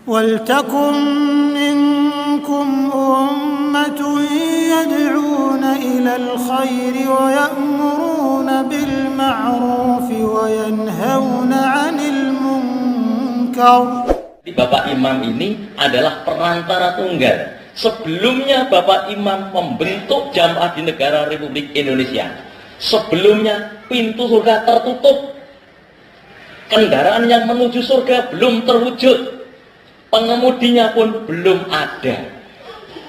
وَلْتَكُنْ مِنْكُمْ أُمَّةٌ يَدْعُونَ إِلَى الْخَيْرِ وَيَأْمُرُونَ بِالْمَعْرُوفِ وَيَنْهَوْنَ عَنِ الْمُنْكَرِ. Bapak Imam ini adalah perantara tunggal. Sebelumnya Bapak Imam membentuk jamaah di negara Republik Indonesia. Sebelumnya pintu surga tertutup. Kendaraan yang menuju surga belum terwujud. Pengemudinya pun belum ada.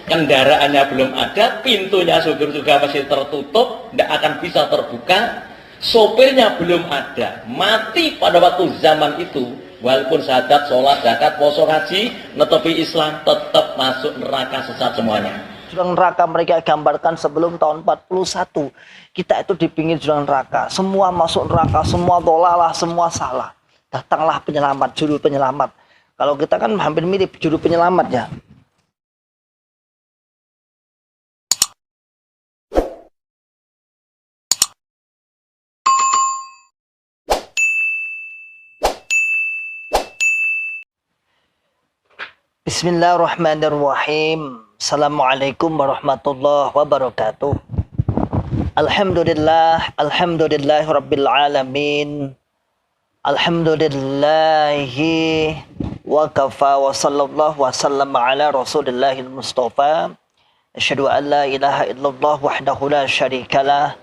Kendaraannya belum ada, pintunya surga masih tertutup, tidak akan bisa terbuka. Sopirnya belum ada, mati pada waktu zaman itu. Walaupun syahadat, sholat, zakat, puasa, haji, netepi Islam, tetap masuk neraka sesat semuanya. Jurang neraka mereka gambarkan sebelum tahun 41. Kita itu di pinggir jurang neraka. Semua masuk neraka, semua dolalah, semua salah. Datanglah penyelamat, juru penyelamat. Kalau kita kan hampir mirip juru penyelamat ya. Bismillahirrahmanirrahim. Assalamualaikum warahmatullahi wabarakatuh. Alhamdulillahi rabbil alamin. Alhamdulillahi wa kafa wa sallallahu wa sallama ala rasulillahil mustafa. Asyhadu an la ilaha illallah wahdahu la syarikalah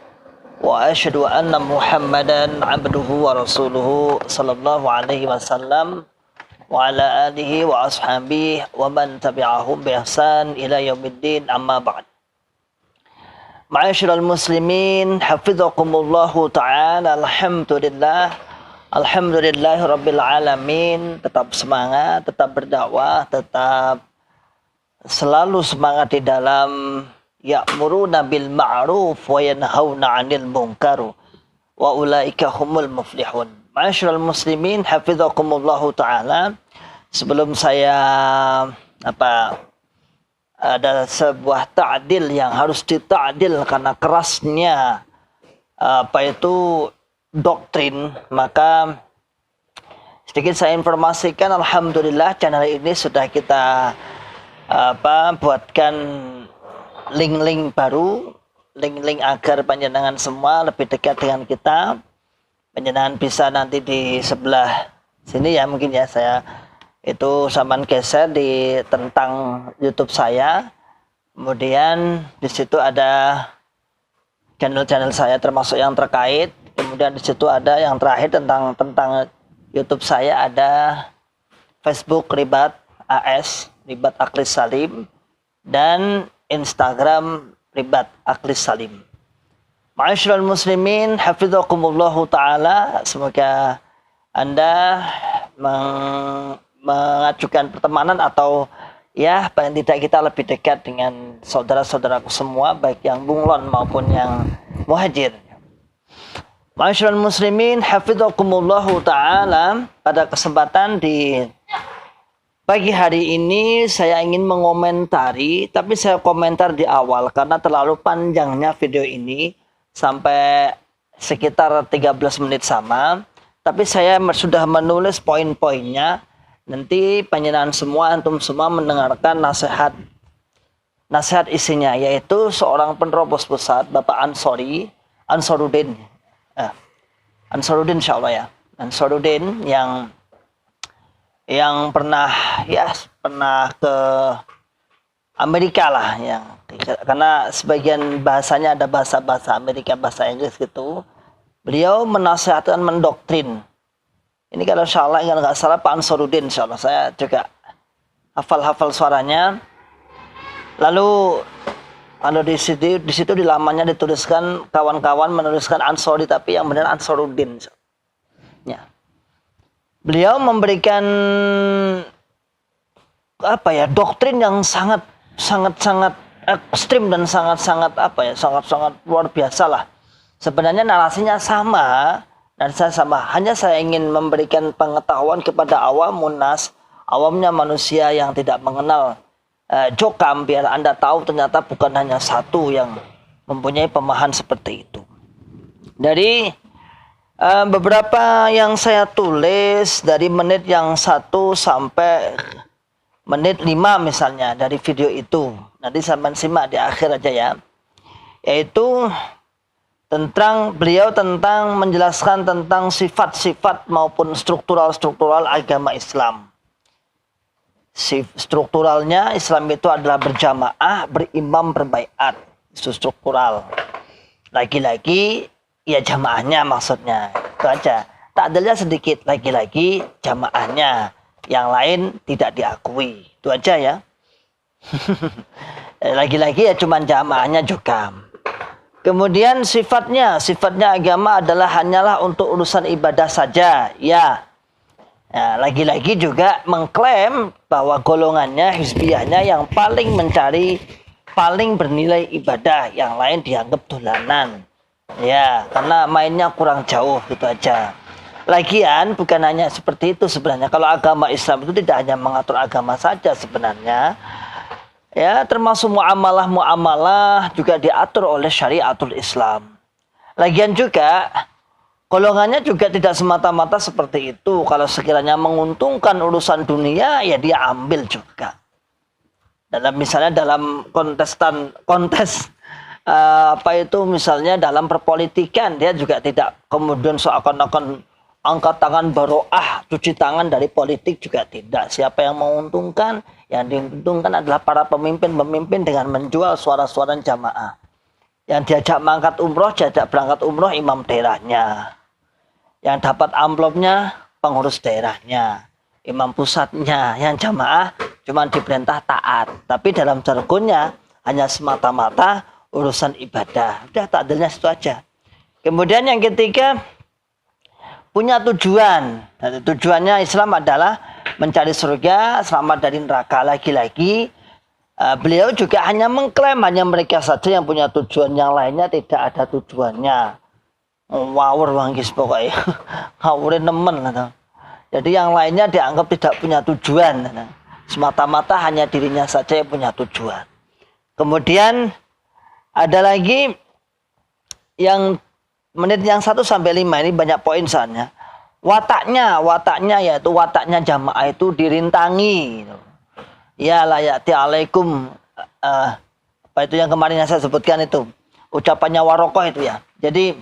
wa asyhadu anna muhammadan abduhu wa rasuluhu sallallahu alaihi wasallam wa ala alihi wa ashabihi wa man tabi'ahum bi ihsan ila yaumiddin, amma ba'd. Ma'asyiral muslimin, hafizakumullahu ta'ala. Alhamdulillahi rabbil alamin. Tetap semangat, tetap berdakwah, tetap selalu semangat di dalam ya'muruna bil ma'ruf wa yanhauna 'anil munkar wa ulaika humul muflihun. Ma'asyiral muslimin, hafizakumullahu ta'ala. Sebelum saya ada sebuah ta'dil yang harus dita'dil karena kerasnya doktrin, maka sedikit saya informasikan, alhamdulillah channel ini sudah kita buatkan link-link baru, link-link agar panjenengan semua lebih dekat dengan kita. Panjenengan bisa nanti di sebelah sini ya, mungkin ya, saya itu saman geser di tentang YouTube saya. Kemudian di situ ada channel-channel saya termasuk yang terkait. Kemudian di situ ada yang terakhir tentang YouTube saya, ada Facebook Ribat AS, Ribat Aklis Salim, dan Instagram Ribat Aklis Salim. Ma'asyiral muslimin, hafizakumullahu ta'ala. Semoga Anda mengajukan pertemanan atau ya paling tidak kita lebih dekat dengan saudara-saudaraku semua, baik yang bunglon maupun yang muhajir. Ma'asyiral muslimin, hafizakumullahu ta'ala. Pada kesempatan di pagi hari ini saya ingin mengomentari, tapi saya komentar di awal karena terlalu panjangnya video ini sampai sekitar 13 menit sama. Tapi saya sudah menulis poin-poinnya. Nanti panjenengan semua, antum semua mendengarkan nasihat isinya, yaitu seorang penerobos pusat, Bapak Ansarudin insyaallah ya. Ansarudin yang pernah ke Amerika lah, yang karena sebagian bahasanya ada bahasa Amerika, bahasa Inggris gitu. Beliau menasihatkan, mendoktrin. Ini kalau insyaallah nggak salah Pak Ansarudin, insyaallah saya juga hafal suaranya. Lalu kalau di situ di lamanya dituliskan, kawan-kawan menuliskan Ansori, tapi yang benar Ansarudin. Ya. Beliau memberikan doktrin yang sangat ekstrim dan sangat luar biasa lah. Sebenarnya narasinya sama dan saya sama. Hanya saya ingin memberikan pengetahuan kepada awamnya manusia yang tidak mengenal Jokam, biar Anda tahu ternyata bukan hanya satu yang mempunyai pemahaman seperti itu. Dari beberapa yang saya tulis dari menit yang 1 sampai menit 5 misalnya dari video itu. Nanti sampai simak di akhir aja ya. Yaitu beliau tentang menjelaskan tentang sifat-sifat maupun struktural agama Islam. Strukturalnya Islam itu adalah berjamaah, berimam, berbaiat. Itu struktural. Lagi-lagi ya jamaahnya maksudnya. Itu aja. Ta'dilnya sedikit, lagi-lagi jamaahnya. Yang lain tidak diakui. Itu aja ya. Lagi-lagi ya cuman jamaahnya juga. Kemudian sifatnya agama adalah hanyalah untuk urusan ibadah saja. Ya. Nah, lagi-lagi juga mengklaim bahwa golongannya, hizbiyahnya yang paling bernilai ibadah. Yang lain dianggap dolanan. Ya, karena mainnya kurang jauh gitu aja. Lagian bukan hanya seperti itu sebenarnya. Kalau agama Islam itu tidak hanya mengatur agama saja sebenarnya. Ya, termasuk muamalah juga diatur oleh syariatul Islam. Lagian juga golongannya juga tidak semata-mata seperti itu. Kalau sekiranya menguntungkan urusan dunia, ya dia ambil juga. Misalnya dalam kontes misalnya dalam perpolitikan, dia juga tidak kemudian seakan-akan angkat tangan baroah, cuci tangan dari politik juga tidak. Siapa yang menguntungkan? Yang diuntungkan adalah para pemimpin dengan menjual suara-suara jamaah. Yang diajak berangkat umroh imam daerahnya. Yang dapat amplopnya pengurus daerahnya, imam pusatnya. Yang jamaah cuma diperintah taat. Tapi dalam jargonnya hanya semata-mata urusan ibadah. Udah takdirnya situ aja. Kemudian yang ketiga, punya tujuan. Dan tujuannya Islam adalah mencari surga, selamat dari neraka. Lagi-lagi beliau juga hanya mengklaim hanya mereka saja yang punya tujuan, yang lainnya tidak ada tujuannya. Ngawur wanggis pokoknya. Ngawurin nemen. Jadi yang lainnya dianggap tidak punya tujuan. Semata-mata hanya dirinya saja yang punya tujuan. Kemudian ada lagi yang menit yang 1 sampai 5 ini banyak poin soalnya. Wataknya yaitu wataknya jamaah itu dirintangi. Ya layati alaikum apa itu yang kemarin saya sebutkan itu. Ucapannya Warokoh itu ya. Jadi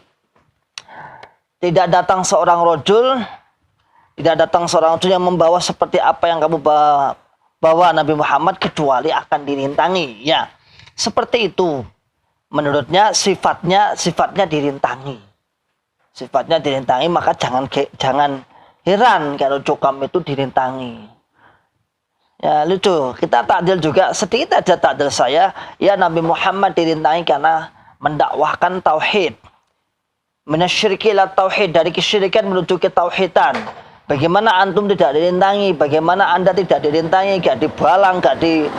tidak datang seorang rajul yang membawa seperti apa yang kamu bawa Nabi Muhammad kecuali akan dirintangi. Ya. Seperti itu. Menurutnya sifatnya dirintangi. Sifatnya dirintangi, maka jangan heran kalau cukam itu dirintangi. Ya lucu, kita takdil juga sedikit aja takdil saya. Ya Nabi Muhammad dirintangi karena mendakwahkan tauhid. Minasyirki ila tauhid, dari kesyirikan menuju ketauhidan. Bagaimana antum tidak dirintangi? Bagaimana anda tidak dirintangi? Gak dibalang, gak di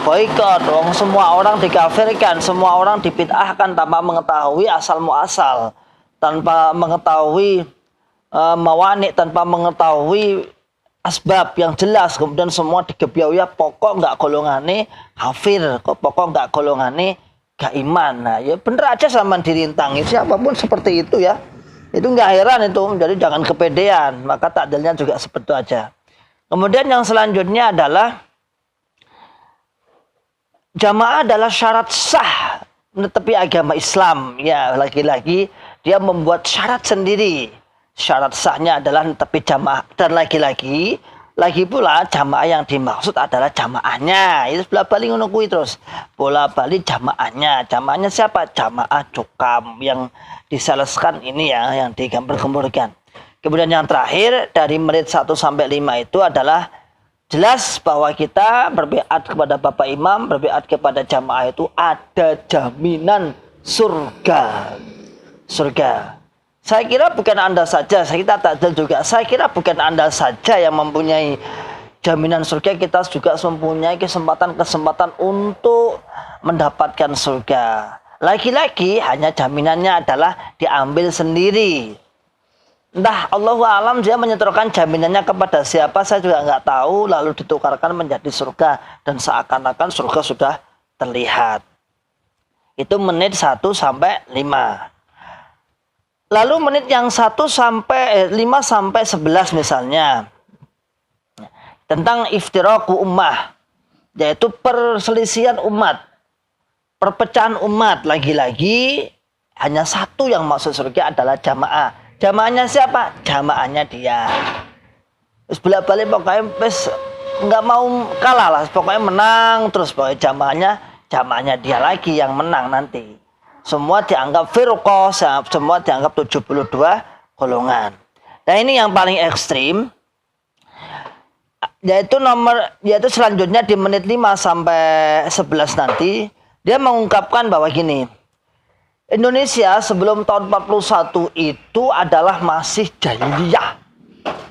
boikot, semua orang dikafirkan, semua orang dibid'ahkan tanpa mengetahui asal muasal, tanpa mengetahui mawani, tanpa mengetahui asbab yang jelas, kemudian semua digebyau ya pokok nggak golongane kafir, pokok nggak golongane gak iman. Nah ya bener aja sama dirintangi siapapun seperti itu ya, itu nggak heran itu, jadi jangan kepedean, maka takdilnya juga seperti itu aja. Kemudian yang selanjutnya adalah jamaah adalah syarat sah menetapi agama Islam. Ya, lagi-lagi dia membuat syarat sendiri. Syarat sahnya adalah menetapi jamaah. Dan lagi pula jamaah yang dimaksud adalah jamaahnya. Itu bola balik ngono kuwi terus. Bola balik jamaahnya. Jamaahnya siapa? Jamaah cukam yang disaleskan ini ya, yang digambar-gemburkan. Kemudian yang terakhir dari menit 1 sampai 5 itu adalah jelas bahwa kita berbiat kepada Bapak Imam, berbiat kepada jamaah itu ada jaminan surga. Surga. Saya kira bukan Anda saja, kita takdil juga. Saya kira bukan Anda saja yang mempunyai jaminan surga, kita juga mempunyai kesempatan untuk mendapatkan surga. Lagi-lagi hanya jaminannya adalah diambil sendiri. Entah Allahu a'lam dia menyetorkan jaminannya kepada siapa, saya juga nggak tahu, lalu ditukarkan menjadi surga dan seakan-akan surga sudah terlihat. Itu menit 1 sampai 5. Lalu menit yang 5 sampai 11 misalnya. Kita tentang iftiraku ummah, yaitu perselisihan umat, perpecahan umat. Lagi-lagi hanya satu yang masuk surga adalah jamaah. Jamaahnya siapa? Jamaahnya dia. Terus bolak-balik pokoknya nggak mau kalah lah, pokoknya menang terus. Pokoknya jamaahnya dia lagi yang menang nanti. Semua dianggap firqah, semua dianggap 72 golongan. Nah ini yang paling ekstrim, yaitu selanjutnya di menit 5 sampai 11 nanti dia mengungkapkan bahwa gini, Indonesia sebelum tahun 41 itu adalah masih jahiliyah.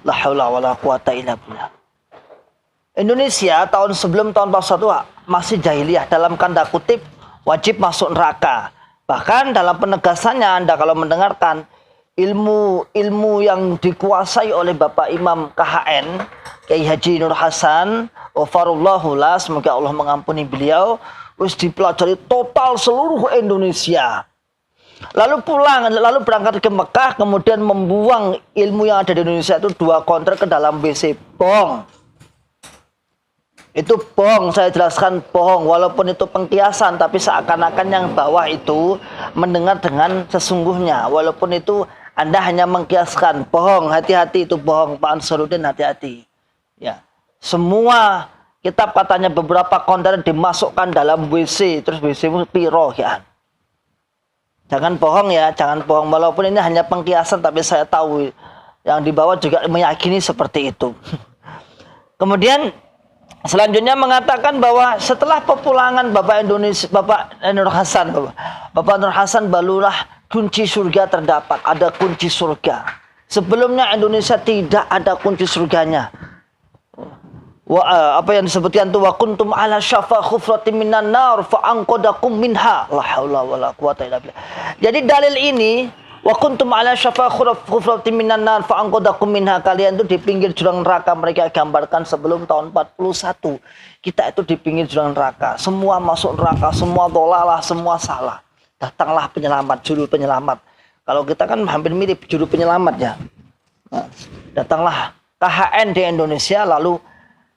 La haula wala quwata illa billah. Indonesia sebelum tahun 41 masih jahiliyah, dalam tanda kutip wajib masuk neraka. Bahkan dalam penegasannya, Anda kalau mendengarkan ilmu yang dikuasai oleh Bapak Imam KHN Kiai Haji Nur Hasan wafarullahu la, semoga Allah mengampuni beliau, harus dipelajari total seluruh Indonesia. Lalu berangkat ke Mekah, kemudian membuang ilmu yang ada di Indonesia itu 2 konter ke dalam WC. Bohong. Itu bohong, saya jelaskan bohong. Walaupun itu pengkiasan, tapi seakan-akan yang bawah itu mendengar dengan sesungguhnya. Walaupun itu Anda hanya mengkiaskan. Bohong, hati-hati itu bohong. Pak Ansarudin, hati-hati. Ya. Semua kitab katanya beberapa konter dimasukkan dalam WC. Terus WC itu piro ya. Jangan bohong ya, jangan bohong. Walaupun ini hanya pengkiasan, tapi saya tahu yang di bawah juga meyakini seperti itu. Kemudian selanjutnya mengatakan bahwa setelah pepulangan Bapak Nur Hasan, barulah kunci surga terdapat. Ada kunci surga. Sebelumnya Indonesia tidak ada kunci surganya. Apa yang disebutkan itu wa kuntum ala syafa khufratin minan nar fa anqadakum minha, la haula wala quwata illa billah. Jadi dalil ini wa kuntum ala syafa khufratin minan nar fa anqadakum minha, kalian itu di pinggir jurang neraka. Mereka gambarkan sebelum tahun 41 kita itu di pinggir jurang neraka, semua masuk neraka, semua dolalah, semua salah. Datanglah penyelamat, juru penyelamat. Kalau kita kan hampir mirip juru penyelamat ya. Nah, datanglah KHN di Indonesia, lalu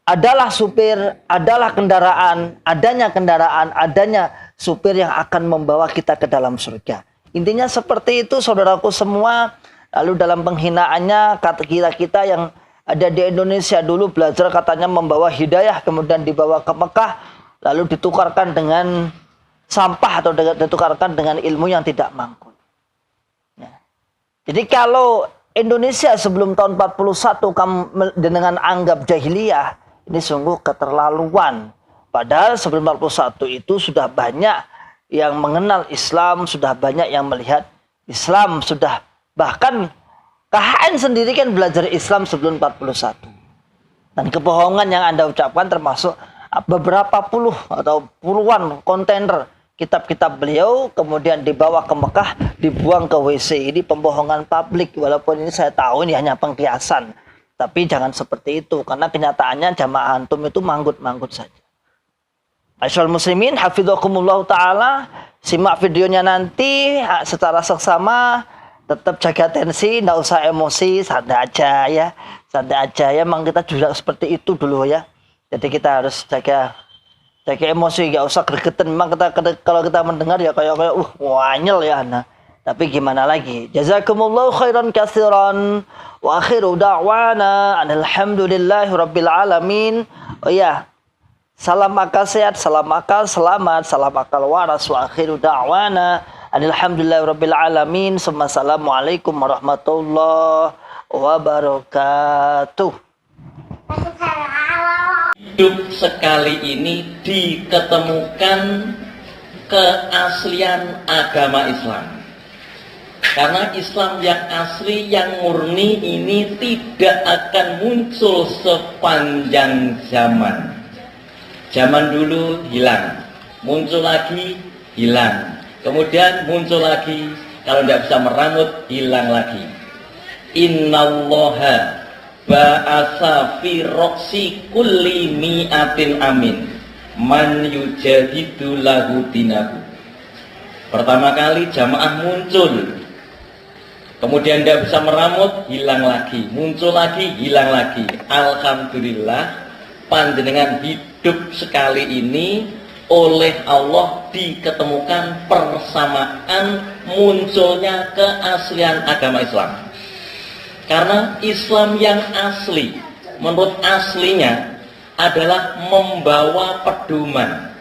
adalah supir, adalah kendaraan, adanya supir yang akan membawa kita ke dalam surga. Intinya seperti itu saudaraku semua. Lalu dalam penghinaannya, kata kita yang ada di Indonesia dulu belajar katanya membawa hidayah, kemudian dibawa ke Mekah, lalu ditukarkan dengan sampah atau ditukarkan dengan ilmu yang tidak mangkul. Ya. Jadi kalau Indonesia sebelum tahun 41 kamu dengan anggap jahiliyah, ini sungguh keterlaluan. Padahal sebelum 41 itu sudah banyak yang mengenal Islam, sudah banyak yang melihat Islam, sudah bahkan KHN sendiri kan belajar Islam sebelum 41. Dan kebohongan yang Anda ucapkan termasuk beberapa puluh atau puluhan kontainer kitab-kitab beliau kemudian dibawa ke Mekah, dibuang ke WC. Ini pembohongan publik, walaupun ini saya tahu ini hanya pengkiasan. Tapi jangan seperti itu, karena kenyataannya jamaah antum itu manggut-manggut saja. Asyal muslimin, hafidhakumullah ta'ala. Simak videonya nanti secara seksama. Tetap jaga tensi, tidak usah emosi, santai aja ya. Santai aja ya, memang kita juga seperti itu dulu ya. Jadi kita harus jaga emosi, nggak usah gregetan. Memang kalau kita mendengar ya kayak wanyel ya. Nah, tapi gimana lagi? Jazakumullahu khairan katsiran wa akhiru da'wana alhamdulillahi rabbil alamin. Oh ya, salam akal sehat, salam akal selamat, salam akal waras, wa akhiru da'wana alhamdulillahi rabbil alamin. Assalamualaikum warahmatullahi wabarakatuh. Hidup sekali ini diketemukan keaslian agama Islam. Karena Islam yang asli, yang murni ini tidak akan muncul sepanjang zaman. Zaman dulu hilang, muncul lagi, hilang. Kemudian muncul lagi, kalau tidak bisa meramut, hilang lagi. Innallaha ba'asa fi roksi kulli mi'atin amin man yujahidu lahu dinahu. Pertama kali jamaah muncul, kemudian tidak bisa meramut, hilang lagi, muncul lagi, hilang lagi. Alhamdulillah panjenengan hidup sekali ini oleh Allah diketemukan persamaan munculnya keaslian agama Islam. Karena Islam yang asli, menurut aslinya adalah membawa pedoman.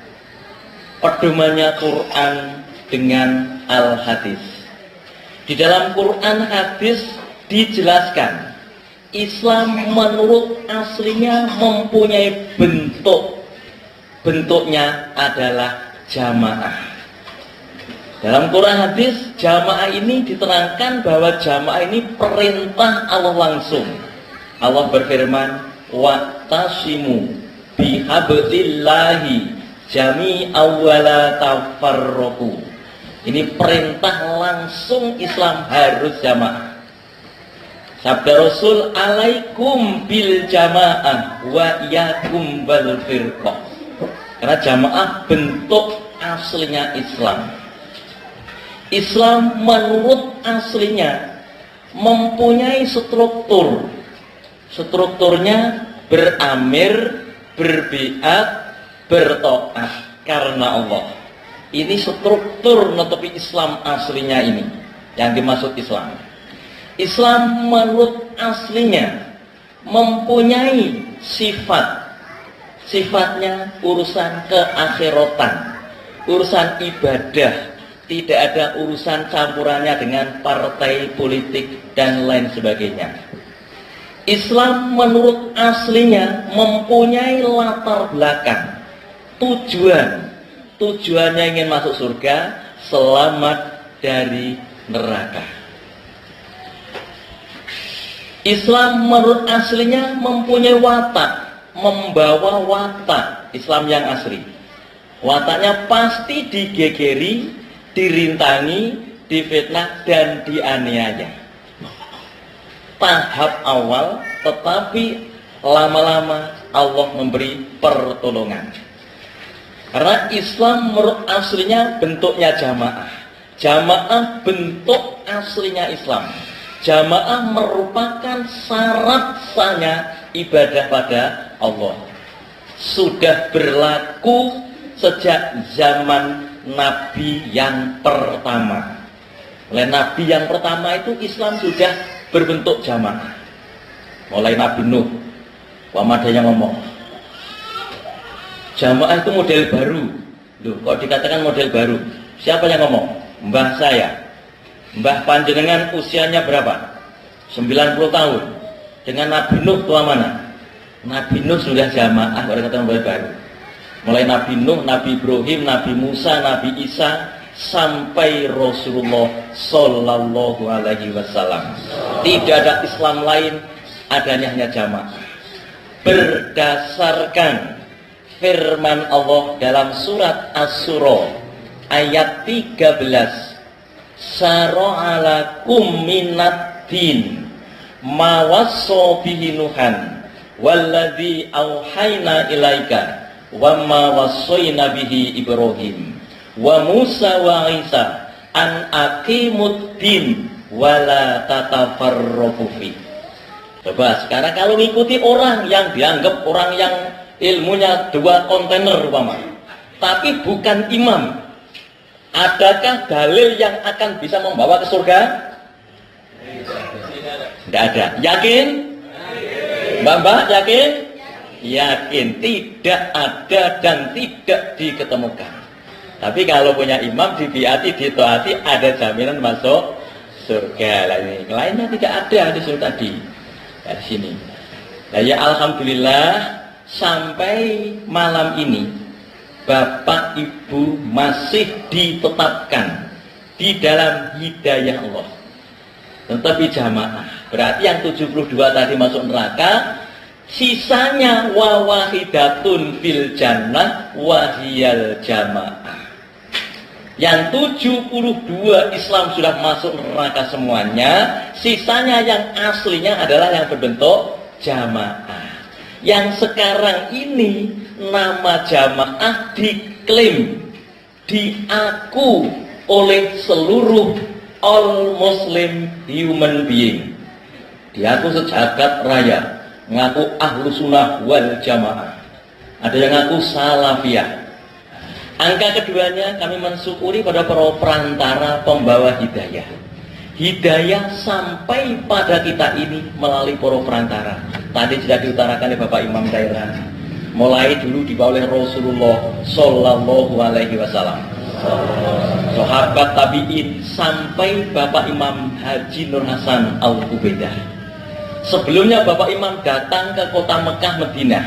Pedomannya Quran dengan Al-Hadis. Di dalam Quran hadis dijelaskan Islam menurut aslinya mempunyai bentuk. Bentuknya adalah jamaah. Dalam Quran hadis, jamaah ini diterangkan bahwa jamaah ini perintah Allah langsung. Allah berfirman, "Wa'tasimu bihablillahi jami'an wa la tafarraqu." Ini perintah langsung Islam harus jamaah. Sabda Rasul, "Alaikum bil jamaah wa iyakum wal firqah." Karena jamaah bentuk aslinya Islam. Islam menurut aslinya mempunyai struktur. Strukturnya beramir, berbiat, bertoat karena Allah. Ini struktur notopi Islam aslinya ini yang dimaksud Islam. Islam menurut aslinya mempunyai sifat. Sifatnya urusan keakhiratan, urusan ibadah. Tidak ada urusan campurannya dengan partai politik dan lain sebagainya. Islam menurut aslinya mempunyai latar belakang, tujuan. Tujuannya ingin masuk surga, selamat dari neraka. Islam menurut aslinya mempunyai watak, membawa watak Islam yang asli. Wataknya pasti digegeri, dirintangi, difitnah, dan dianiaya. Tahap awal, tetapi lama-lama Allah memberi pertolongan. Karena Islam menurut aslinya bentuknya jamaah. Jamaah bentuk aslinya Islam. Jamaah merupakan syarat sahnya ibadah pada Allah. Sudah berlaku sejak zaman Nabi yang pertama. Oleh Nabi yang pertama itu Islam sudah berbentuk jamaah. Mulai Nabi Nuh. Ada yang ngomong, jamaah itu model baru. Loh, kok dikatakan model baru? Siapa yang ngomong? Mbah saya. Mbah panjenengan usianya berapa? 90 tahun. Dengan Nabi Nuh tua mana? Nabi Nuh sudah jamaah, orang kata model baru. Mulai Nabi Nuh, Nabi Ibrahim, Nabi Musa, Nabi Isa, sampai Rasulullah Sallallahu Alaihi Wasallam. Tidak ada Islam lain, adanya hanya jamaah. Berdasarkan firman Allah dalam surat Asy-Syura ayat 13, "Syara'alakum minad din ma wassa bihi Nuhan walladzi auhayna ilaika wa ma wassayna bihi Ibrahim wa Musa wa Isa an aqimud din wa la tatafarraqu fi." Coba sekarang kalau mengikuti orang yang dianggap orang yang ilmunya 2 kontainer umpama, tapi bukan imam, adakah dalil yang akan bisa membawa ke surga? Tidak ada. Yakin? Mbak yakin? Yakin. Tidak ada dan tidak diketemukan. Tapi kalau punya imam, dibiati, ditaati, ada jaminan masuk surga. Lainnya tidak ada di surga tadi. Dari sini. Nah ya alhamdulillah sampai malam ini Bapak Ibu masih ditetapkan di dalam hidayah Allah. Tetapi jamaah. Berarti yang 72 tadi masuk neraka, sisanya wa wahidatun fil jannah wahiyal jamaah. Yang 72 Islam sudah masuk neraka semuanya, sisanya yang aslinya adalah yang berbentuk jamaah. Yang sekarang ini nama jamaah diklaim, diaku oleh seluruh all Muslim human being. Diaku sejagat raya, mengaku ahlu sunnah wal jamaah. ada yang ngaku salafiyah. Angka keduanya kami mensyukuri pada para perantara pembawa hidayah. Hidayah sampai pada kita ini melalui para perantara. Tadi sudah diutarakan oleh Bapak Imam daerah. Mulai dulu dibawa oleh Rasulullah Sallallahu Alaihi Wasallam, sahabat tabiin, sampai Bapak Imam Haji Nur Hasan Al-Ubaidah. Sebelumnya Bapak Imam datang ke kota Mekah Madinah.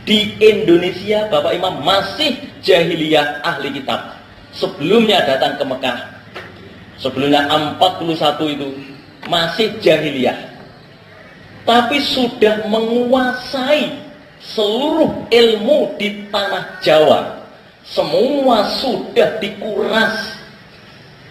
Di Indonesia Bapak Imam masih jahiliyah ahli kitab. Sebelumnya datang ke Mekah, sebelumnya 41 itu masih jahiliyah, tapi sudah menguasai seluruh ilmu di tanah Jawa. Semua sudah dikuras,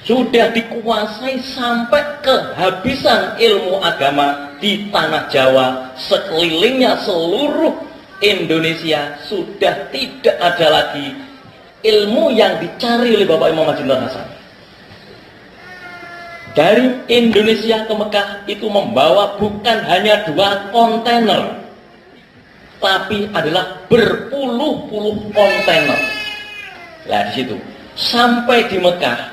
sudah dikuasai sampai kehabisan ilmu agama di tanah Jawa. Sekelilingnya seluruh Indonesia sudah tidak ada lagi ilmu yang dicari oleh Bapak Imam Haji Nur Hasan. Dari Indonesia ke Mekah itu membawa bukan hanya 2 kontainer, tapi adalah berpuluh-puluh kontainer. Nah di situ sampai di Mekah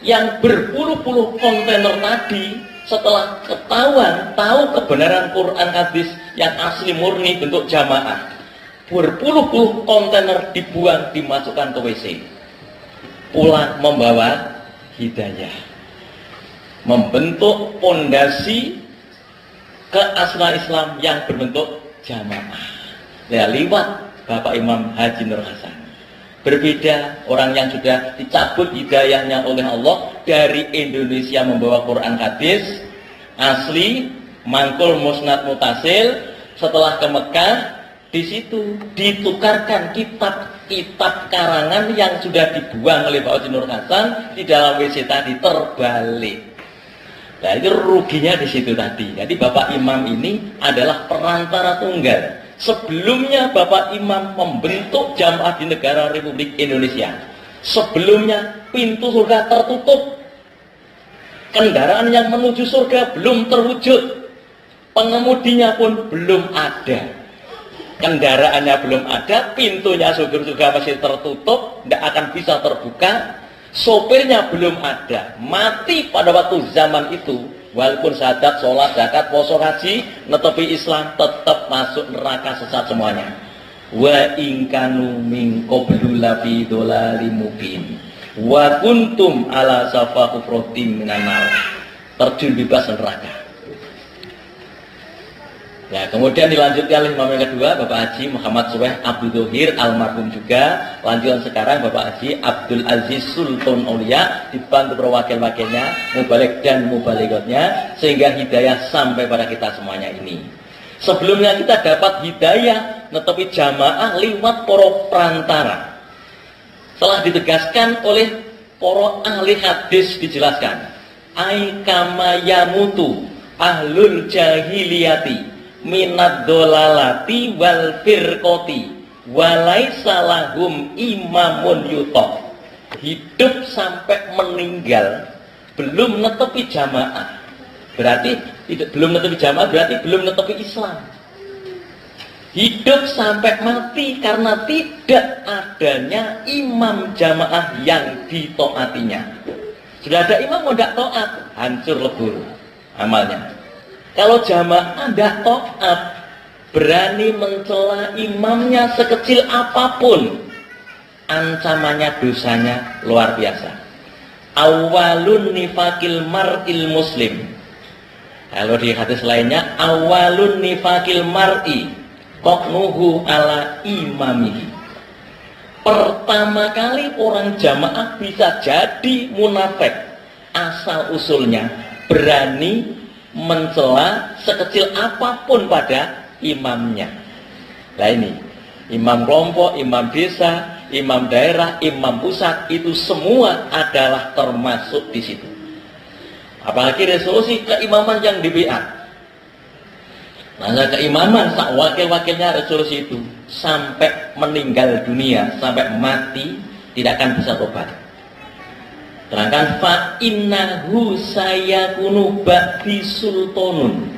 yang berpuluh-puluh kontainer tadi, setelah ketahuan tahu kebenaran Quran hadis yang asli murni bentuk jamaah, berpuluh-puluh kontainer dibuang, dimasukkan ke WC, pulang membawa hidayah, membentuk pondasi keaslian Islam yang berbentuk jamaah. Ya, lewat Bapak Imam Haji Nur Hasan. Berbeda orang yang sudah dicabut hidayahnya oleh Allah, dari Indonesia membawa Quran hadis asli, mangkul musnad mutasil. Setelah ke Mekah, di situ ditukarkan kitab-kitab karangan yang sudah dibuang oleh Pak Haji Nur Hasan di dalam WC tadi, terbalik. Nah itu ruginya di situ tadi. Jadi Bapak Imam ini adalah perantara tunggal. Sebelumnya Bapak Imam membentuk jamaah di negara Republik Indonesia. Sebelumnya pintu surga tertutup. Kendaraan yang menuju surga belum terwujud. Pengemudinya pun belum ada. Kendaraannya belum ada, pintunya surga masih tertutup, tidak akan bisa terbuka. Sopirnya belum ada, mati pada waktu zaman itu. Walaupun syahadat, sholat, zakat, puasa, haji, netepi Islam, tetap masuk neraka, sesat semuanya. Wa ingkanu min qablu lafi dolalim mubin wa kuntum ala safa kufrotim minan nar. Terjun bebas neraka. Ya, kemudian dilanjutkan oleh imam yang kedua, Bapak Haji Muhammad Suweh Abdul Dhohir almarhum juga. Lanjutan sekarang Bapak Haji Abdul Aziz Sultan Aulia, dibantu perwakil-wakilnya, mubalik dan mubaligotnya, sehingga hidayah sampai pada kita semuanya ini. Sebelumnya kita dapat hidayah netepi jamaah lewat para perantara. Telah ditegaskan oleh para ahli hadis, dijelaskan ai kama yamutu ahlul jahiliyati minad dolalati wal firqoti walaisa lahum imamun yutoh. Hidup sampai meninggal belum netepi jamaah, berarti belum netepi jamaah, berarti belum netepi Islam. Hidup sampai mati karena tidak adanya imam jamaah yang ditaatinya. Sudah ada imam mau tidak taat, hancur lebur amalnya. Kalau jamaah tidak taat, berani mencela imamnya sekecil apapun, ancamannya dosanya luar biasa. Awalun nifakil mar'il muslim. Kalau di hadis lainnya, awalun nifakil mar'i qoknuhu ala imamihi. Pertama kali orang jamaah bisa jadi munafik, asal usulnya berani mencela sekecil apapun pada imamnya. Nah ini, imam kelompok, imam desa, imam daerah, imam pusat, itu semua adalah termasuk di situ. Apalagi resolusi keimaman yang dibiat. Nah, keimaman sak wakil-wakilnya resolusi itu sampai meninggal dunia, sampai mati tidak akan bisa tobat. Terangkan fa innahu sayakunu ba'di sultanun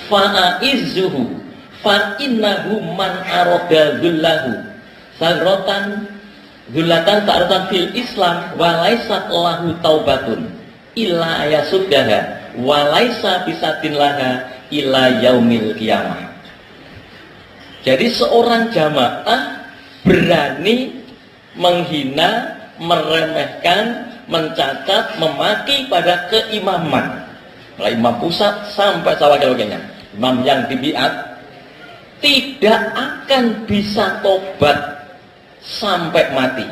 fa'izzuhu fa innahu man arada dzullahu dzulatan ta'ratan fil Islam wa laysat lahu taubatun illa yasuddaha wa laysa bisatin laha ila yaumil qiyamah. Jadi seorang jamaah berani menghina, meremehkan, mencacat, memaki pada keimaman. Mulai imam pusat sampai sawakil-wakilnya. Imam yang dibiat tidak akan bisa tobat sampai mati.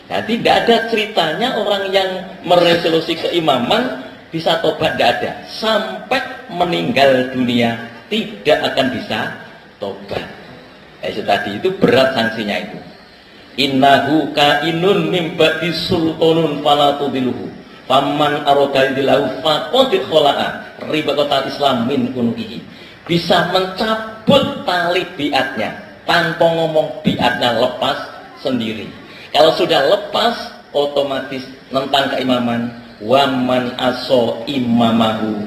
Nah, tidak ada ceritanya orang yang meresolusi keimaman bisa tobat, tidak ada. Sampai meninggal dunia tidak akan bisa tobat. Itu tadi, itu berat sanksinya itu. Innahu kainun mim ba'di sultanun fala tudiluhu faman aradailahu faqad khala'a ribaqatal Islam min unuqihi. Bisa mencabut tali biatnya tanpa ngomong biatnya, lepas sendiri. Kalau sudah lepas otomatis tentang keimaman. Waman aso imamahu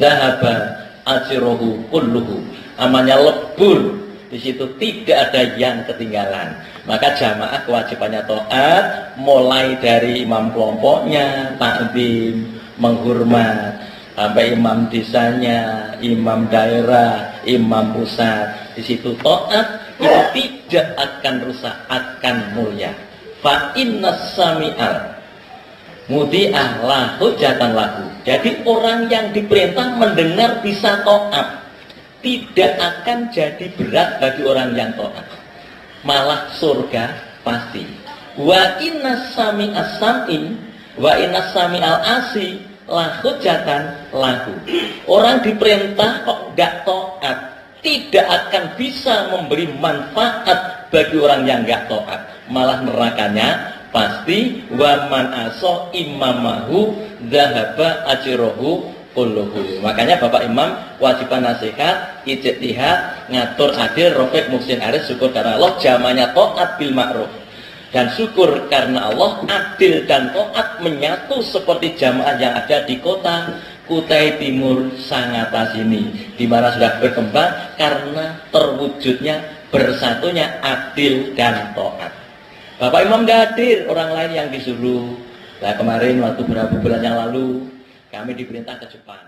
dzahaba ajruhu kulluhu. Amalnya lebur. Di situ tidak ada yang ketinggalan. Maka jamaah kewajibannya taat, mulai dari imam kelompoknya, takdim, menghormat, sampai imam desanya, imam daerah, imam pusat. Di situ taat, itu tidak akan rusak, akan mulia. Fa innas sami'al mudi'ah lahu jatan lahu. Jadi orang yang diperintah mendengar bisa taat, tidak akan jadi berat bagi orang yang taat, malah surga pasti. Wa innas sami'as sam'in wa innas sami'al asi lahu jatan lahu. Orang diperintah kok tidak taat, tidak akan bisa memberi manfaat bagi orang yang tidak taat, malah nerakanya pasti. Wa man aso imamahu dzahaba ajruhu kulluhu. Makanya Bapak Imam wajiban nasihat, ijtihad, ngatur adil, rafiq, muhsin, aris, syukur karena Allah, jamanya taat bil ma'ruf. Dan syukur karena Allah, adil dan taat menyatu seperti jamaah yang ada di kota Kutai Timur Sangatta sini, di mana sudah berkembang karena terwujudnya bersatunya adil dan taat. Bapak Imam tidak hadir, orang lain yang disuruh. Nah, kemarin waktu beberapa bulan yang lalu kami diperintah ke Jepang.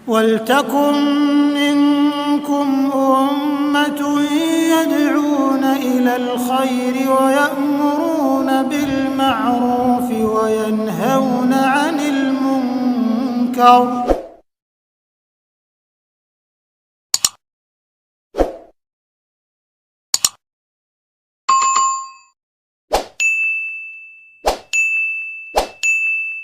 وَلْتَكُنْ مِنْكُمْ أُمَّةٌ يَدْعُونَ إِلَى الْخَيْرِ وَيَأْمُرُونَ بِالْمَعْرُوفِ وَيَنْهَوْنَ عَنِ الْمُنْكَرِ